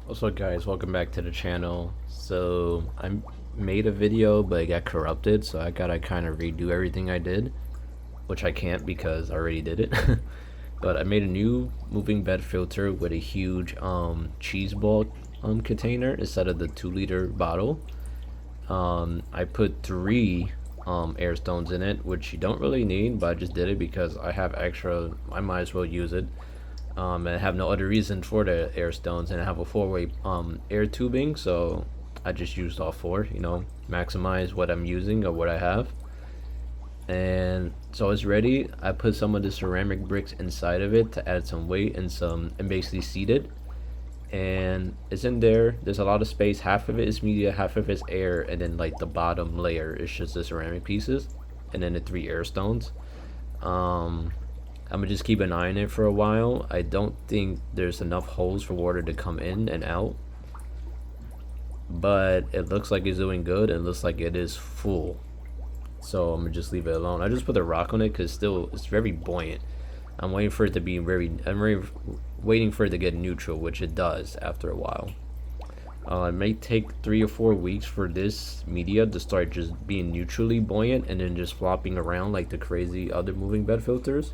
What's up guys, welcome back to the channel. So I made a video but it got corrupted, so I gotta kind of redo everything I did, which I can't because I already did it. But I made a new moving bed filter with a huge cheese ball container instead of the 2-liter bottle. I put 3 air stones in it, which you don't really need, but I just did it because I have extra. I might as well use it. And I have no other reason for the air stones, and I have a 4-way air tubing, so I just used all 4, maximize what I'm using or what I have. And so it's ready. I put some of the ceramic bricks inside of it to add some weight and basically seat it, and it's in there. There's a lot of space. Half of it is media, half of it is air, and then like the bottom layer is just the ceramic pieces, and then the 3 air stones. I'm gonna just keep an eye on it for a while. I don't think there's enough holes for water to come in and out, but it looks like it's doing good. It looks like it is full, so I'm gonna just leave it alone. I just put a rock on it because still it's very buoyant. I'm waiting for it to be waiting for it to get neutral, which it does after a while. It may take 3 or 4 weeks for this media to start just being neutrally buoyant and then just flopping around like the crazy other moving bed filters.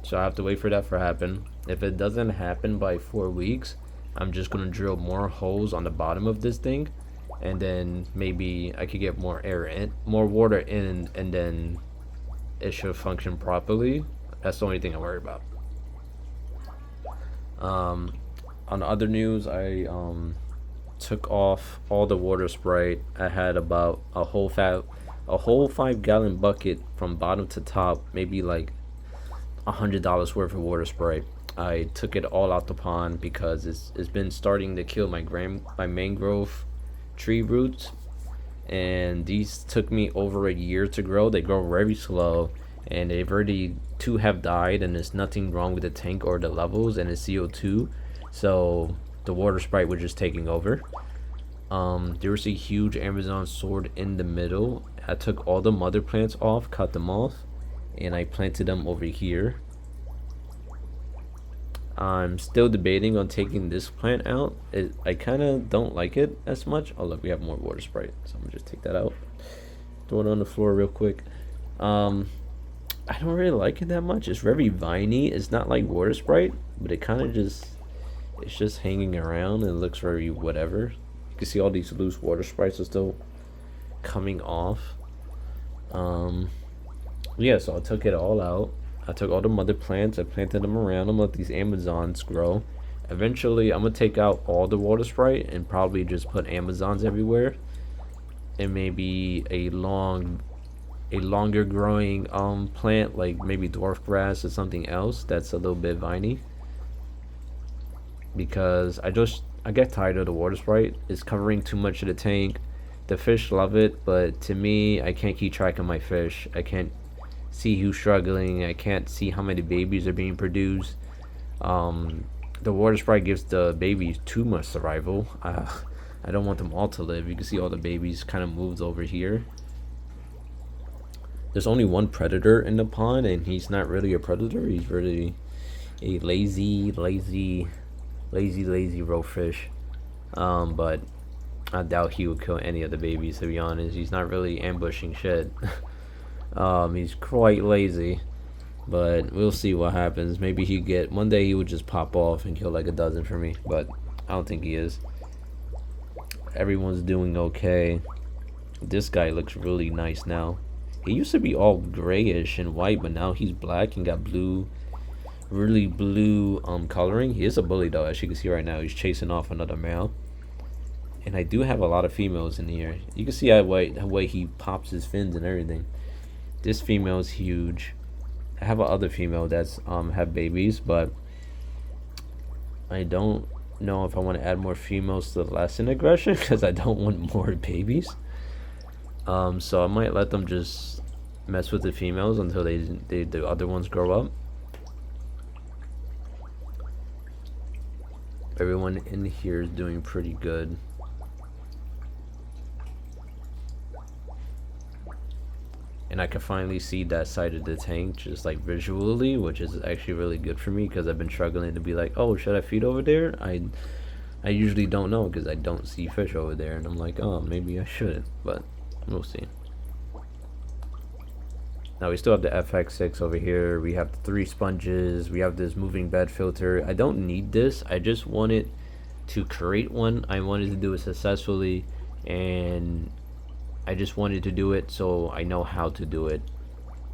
So I have to wait for that to happen. If it doesn't happen by 4 weeks, I'm just gonna drill more holes on the bottom of this thing, and then maybe I could get more air in, more water in, and then it should function properly. That's the only thing I worry about. On the other news, I took off all the water Sprite. I had about a whole 5-gallon bucket from bottom to top, maybe like $100 worth of water Sprite. I took it all out the pond because it's been starting to kill my mangrove tree roots, and these took me over a year to grow. They grow very slow, and they've already 2 have died, and there's nothing wrong with the tank or the levels and the CO2, so the water Sprite was just taking over. There was a huge Amazon sword in the middle. I took all the mother plants off, cut them off, and I planted them over here. I'm still debating on taking this plant out. I kind of don't like it as much. Oh look, we have more water Sprite, so I'm gonna just take that out, throw it on the floor real quick. I don't really like it that much. It's very viney. It's not like water Sprite, but it kind of just, it's just hanging around and it looks very whatever. You can see all these loose water Sprites are still coming off. Yeah, so I took it all out. I took all the mother plants, I planted them around them, let these Amazons grow. Eventually I'm gonna take out all the water Sprite and probably just put Amazons everywhere, and maybe a longer growing plant, like maybe dwarf grass or something else that's a little bit viney, because I get tired of the water Sprite. It's covering too much of the tank. The fish love it, but to me, I can't keep track of my fish. I can't see who's struggling. I can't see how many babies are being produced. The water Sprite gives the babies too much survival. I don't want them all to live. You can see all the babies kind of moved over here. There's only one predator in the pond, and he's not really a predator. He's really a lazy roe fish. But I doubt he would kill any of the babies, to be honest. He's not really ambushing shit. He's quite lazy, but we'll see what happens. Maybe one day he would just pop off and kill like a dozen for me, but I don't think he is. Everyone's doing okay. This guy looks really nice now. He used to be all grayish and white, but now he's black and got blue, really blue coloring. He is a bully though, as you can see right now. He's chasing off another male. And I do have a lot of females in here. You can see how way he pops his fins and everything. This female is huge. I have another female that's have babies, but I don't know if I want to add more females to lessen aggression because I don't want more babies. So I might let them just mess with the females until the other ones grow up. Everyone in here is doing pretty good. And I can finally see that side of the tank just like visually, which is actually really good for me because I've been struggling to be like, oh, should I feed over there? I I usually don't know because I don't see fish over there, and I'm like, oh, maybe I should, but we'll see. Now we still have the FX6 over here. We have the 3 sponges. We have this moving bed filter. I don't need this. I just wanted to create one. I wanted to do it successfully, and I just wanted to do it so I know how to do it,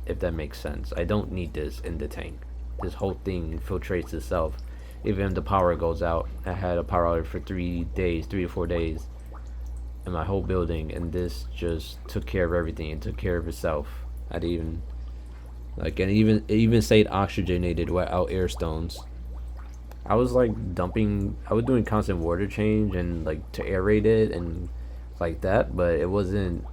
if that makes sense. I don't need this in the tank. This whole thing filtrates itself. Even if the power goes out, I had a power outage for 3 days, 3 to 4 days in my whole building, and this just took care of everything. It took care of itself. I didn't even like, and it even stayed oxygenated without air stones. I was like dumping, I was doing constant water change and like to aerate it and like that, but it wasn't,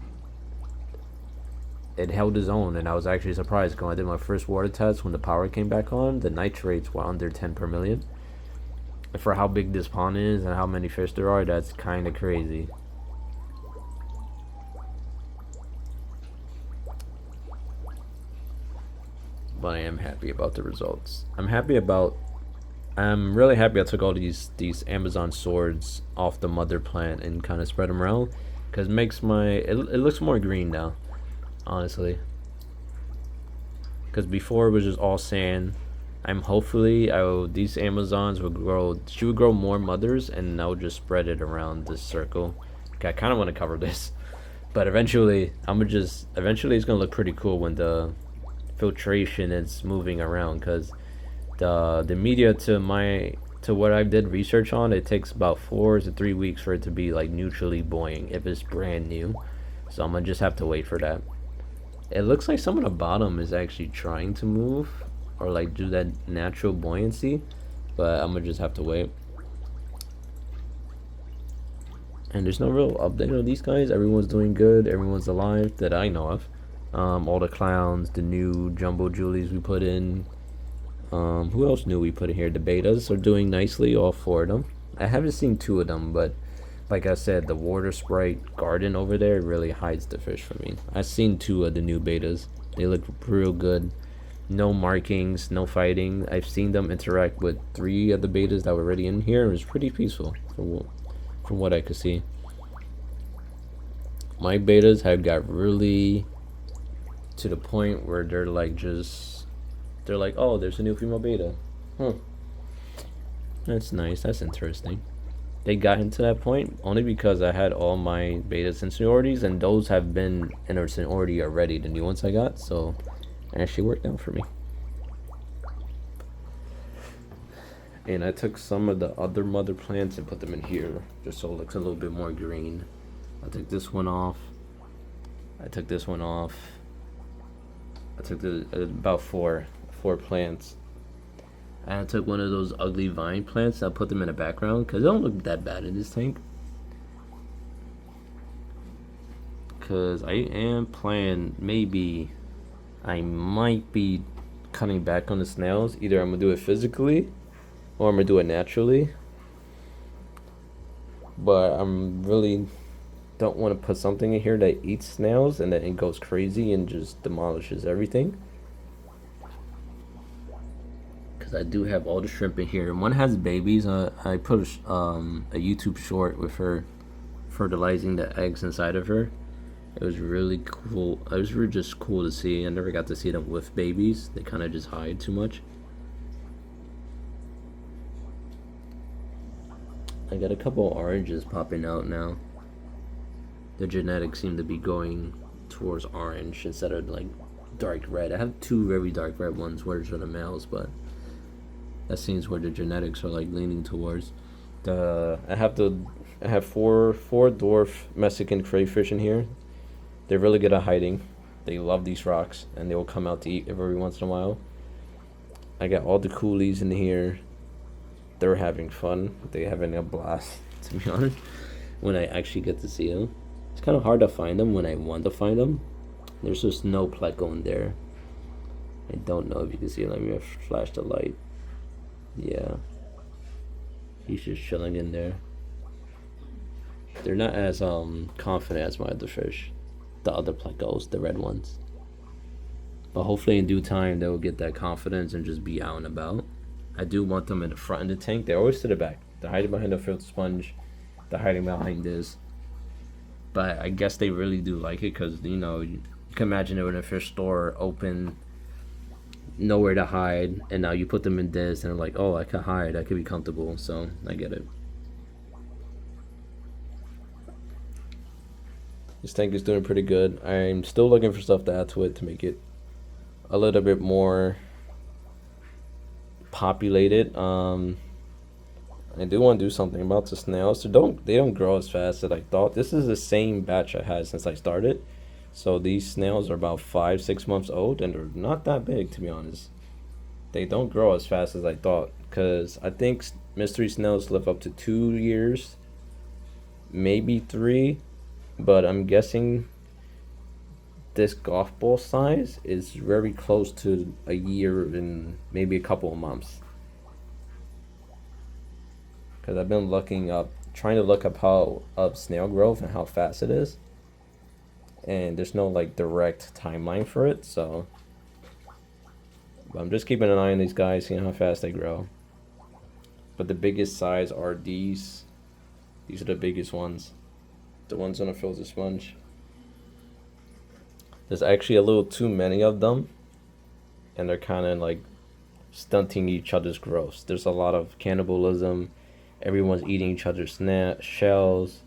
it held its own, and I was actually surprised when I did my first water test when the power came back on. The nitrates were under 10 per million. And for how big this pond is and how many fish there are, that's kind of crazy. But I am happy about the results. I'm really happy I took all these Amazon swords off the mother plant and kind of spread them around, because it makes it looks more green now, honestly. Because before it was just all sand. These Amazons will grow. She would grow more mothers, and I would just spread it around this circle. Okay, I kind of want to cover this, but eventually it's gonna look pretty cool when the filtration is moving around, because the media to what I did research on, it takes about 4 to 3 weeks for it to be like neutrally buoying if it's brand new. So I'm gonna just have to wait for that. It looks like some of the bottom is actually trying to move or like do that natural buoyancy, but I'm gonna just have to wait. And there's no real update on these guys. Everyone's doing good. Everyone's alive that I know of. All the clowns, the new jumbo Julies we put in. Who else new we put in here? The betas are doing nicely, all 4 of them. I haven't seen 2 of them, but like I said, the water sprite garden over there really hides the fish for me. I've seen 2 of the new betas. They look real good. No markings, no fighting. I've seen them interact with 3 of the betas that were already in here. It was pretty peaceful from what I could see. My betas have got really to the point where they're like, oh, there's a new female beta. That's nice. That's interesting. They got into that point only because I had all my betas in seniorities, and those have been in our seniority already, the new ones I got, so it actually worked out for me. And I took some of the other mother plants and put them in here, just so it looks a little bit more green. I took this one off. I took this one off. I took about four plants. And I took one of those ugly vine plants. I put them in the background because they don't look that bad in this tank. Because I am planning, maybe I might be cutting back on the snails. Either I'm going to do it physically or I'm going to do it naturally. But I'm really don't want to put something in here that eats snails and then it goes crazy and just demolishes everything. Because I do have all the shrimp in here. One has babies. I put a YouTube short with her fertilizing the eggs inside of her. It was really cool. It was really just cool to see. I never got to see them with babies. They kind of just hide too much. I got a couple of oranges popping out now. The genetics seem to be going towards orange instead of like dark red. I have 2 very dark red ones, which are the males, but that seems where the genetics are like leaning towards. I have 4 dwarf Mexican crayfish in here. They're really good at hiding. They love these rocks, and they will come out to eat every once in a while. I got all the coolies in here. They're having fun. They're having a blast, to be honest, when I actually get to see them. It's kind of hard to find them when I want to find them. There's just no pleco in there. I don't know if you can see it. Let me flash the light. Yeah. He's just chilling in there. They're not as confident as my other fish. The other plecos, the red ones. But hopefully in due time they will get that confidence and just be out and about. I do want them in the front of the tank. They're always to the back. They're hiding behind the filter sponge. They're hiding behind this. But I guess they really do like it because, you know, you can imagine it in a fish store open, nowhere to hide, and now you put them in this and they're like, oh, I can hide, I can be comfortable. So I get it. This tank is doing pretty good. I'm still looking for stuff to add to it to make it a little bit more populated. I do want to do something about the snails. They don't grow as fast as I thought. This is the same batch I had since I started. So these snails are about 5-6 months old, and they're not that big, to be honest. They don't grow as fast as I thought, because I think mystery snails live up to 2 years, maybe 3, but I'm guessing this golf ball size is very close to a year and maybe a couple of months. Because I've been trying to look up how snail growth and how fast it is, and there's no like direct timeline for it. So I'm just keeping an eye on these guys, seeing how fast they grow. But the biggest size are these. These are the biggest ones, the ones on a filter sponge. There's actually a little too many of them, and they're kind of like stunting each other's growth. There's a lot of cannibalism. Everyone's eating each other's shells.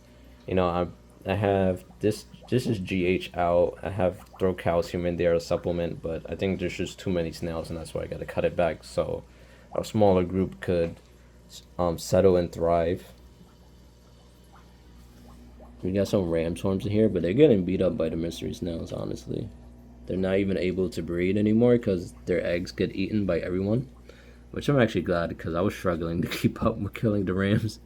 You know, I have this. This is GH out. I have throw calcium in there, a supplement, but I think there's just too many snails, and that's why I got to cut it back so a smaller group could settle and thrive. We got some ram swarms in here, but they're getting beat up by the mystery snails. Honestly, they're not even able to breed anymore because their eggs get eaten by everyone. Which I'm actually glad, because I was struggling to keep up with killing the rams.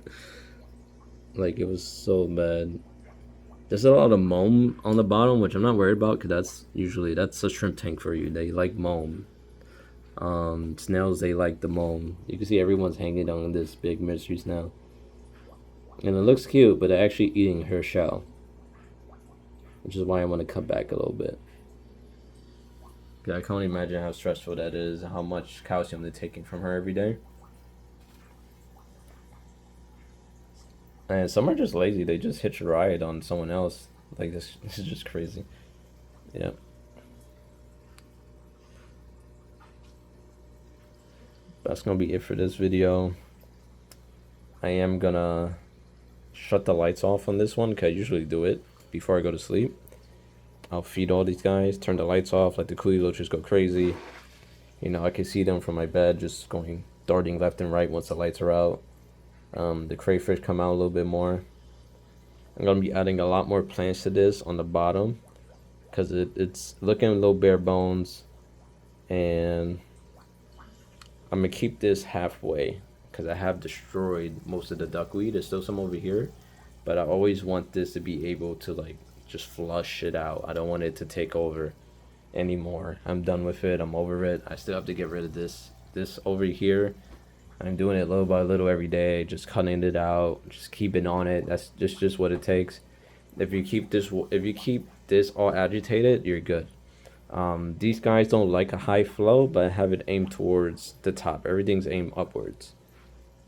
Like, it was so bad. There's a lot of moam on the bottom, which I'm not worried about, because that's a shrimp tank for you. They like moam. Snails, they like the moam. You can see everyone's hanging on this big mystery snail. And it looks cute, but they're actually eating her shell. Which is why I want to cut back a little bit. I can't imagine how stressful that is, how much calcium they're taking from her every day. And some are just lazy, they just hitch a ride on someone else. Like, this is just crazy. Yeah. That's gonna be it for this video. I am gonna shut the lights off on this one, because I usually do it before I go to sleep. I'll feed all these guys, turn the lights off, let the coolie loaches go crazy. You know, I can see them from my bed just darting left and right once the lights are out. The crayfish come out a little bit more. I'm going to be adding a lot more plants to this on the bottom, because it's looking a little bare bones. And I'm going to keep this halfway, because I have destroyed most of the duckweed. There's still some over here, but I always want this to be able to like just flush it out. I don't want it to take over anymore. I'm done with it. I'm over it. I still have to get rid of this over here. I'm doing it little by little every day, just cutting it out, just keeping on it. That's just what it takes. If you keep this all agitated, you're good. These guys don't like a high flow, but have it aimed towards the top. Everything's aimed upwards.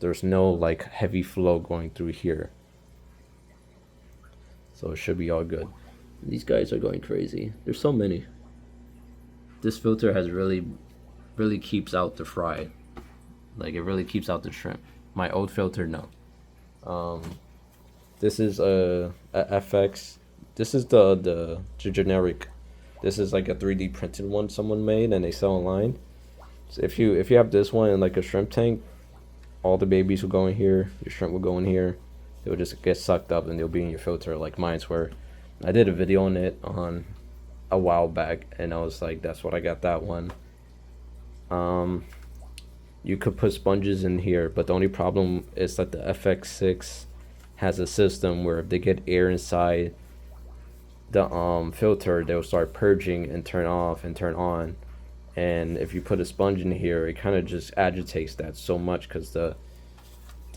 There's no like heavy flow going through here. So it should be all good. These guys are going crazy. There's so many. This filter has really keeps out the fry. Like, it really keeps out the shrimp. My old filter, no. This is a FX. This is the generic. This is like a 3D printed one someone made and they sell online. So if you have this one in like a shrimp tank, all the babies will go in here. Your shrimp will go in here. They'll just get sucked up and they'll be in your filter like mine's were. I did a video on it on a while back, and I was like, that's what I got that one. You could put sponges in here, but the only problem is that the FX6 has a system where if they get air inside the filter, they'll start purging and turn off and turn on. And if you put a sponge in here, it kind of just agitates that so much, because the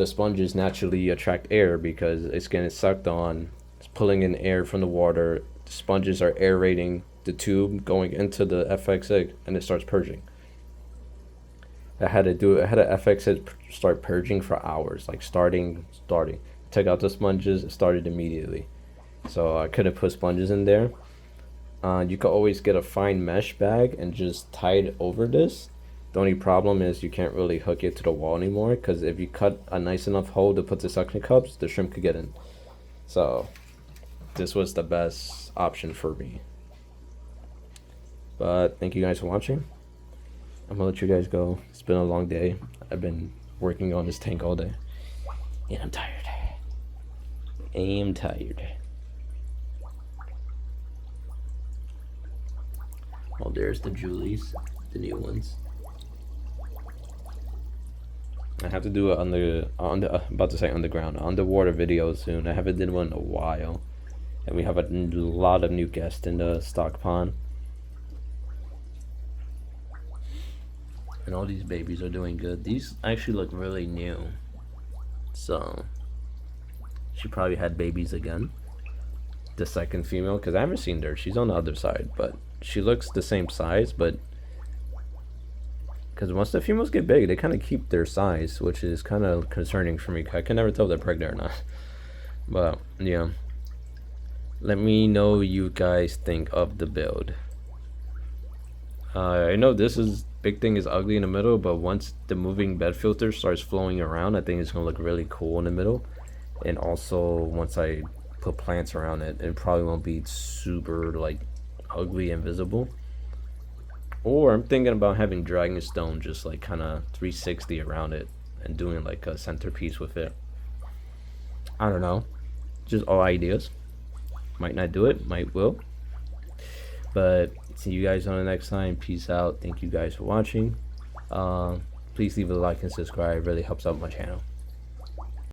sponges naturally attract air because it's getting sucked on. It's pulling in air from the water. The sponges are aerating the tube going into the FX6, and it starts purging. I had to do it. I had to FX it start purging for hours, like starting. Took out the sponges, started immediately. So I could have put sponges in there. You could always get a fine mesh bag and just tie it over this. The only problem is you can't really hook it to the wall anymore, because if you cut a nice enough hole to put the suction cups, the shrimp could get in. So this was the best option for me. But thank you guys for watching. I'm gonna let you guys go. It's been a long day. I've been working on this tank all day, and I'm tired. I am tired. Oh, there's the Julies, the new ones. I have to do it on the about to say underground, underwater video soon. I haven't did one in a while, and we have a lot of new guests in the stock pond, and all these babies are doing good. These actually look really new, so she probably had babies again. The second female, because I haven't seen her. She's on the other side, but she looks the same size, but because once the females get big, they kind of keep their size, which is kind of concerning for me. I can never tell if they're pregnant or not. But yeah, let me know what you guys think of the build. I know this is big thing is ugly in the middle, but once the moving bed filter starts flowing around, I think it's gonna look really cool in the middle. And also once I put plants around it, it probably won't be super like ugly and visible. Or I'm thinking about having dragon stone just like kind of 360 around it and doing like a centerpiece with it. I don't know, just all ideas. Might not do it, might will. But see you guys on the next time. Peace out. Thank you guys for watching. Please leave a like and subscribe. It really helps out my channel.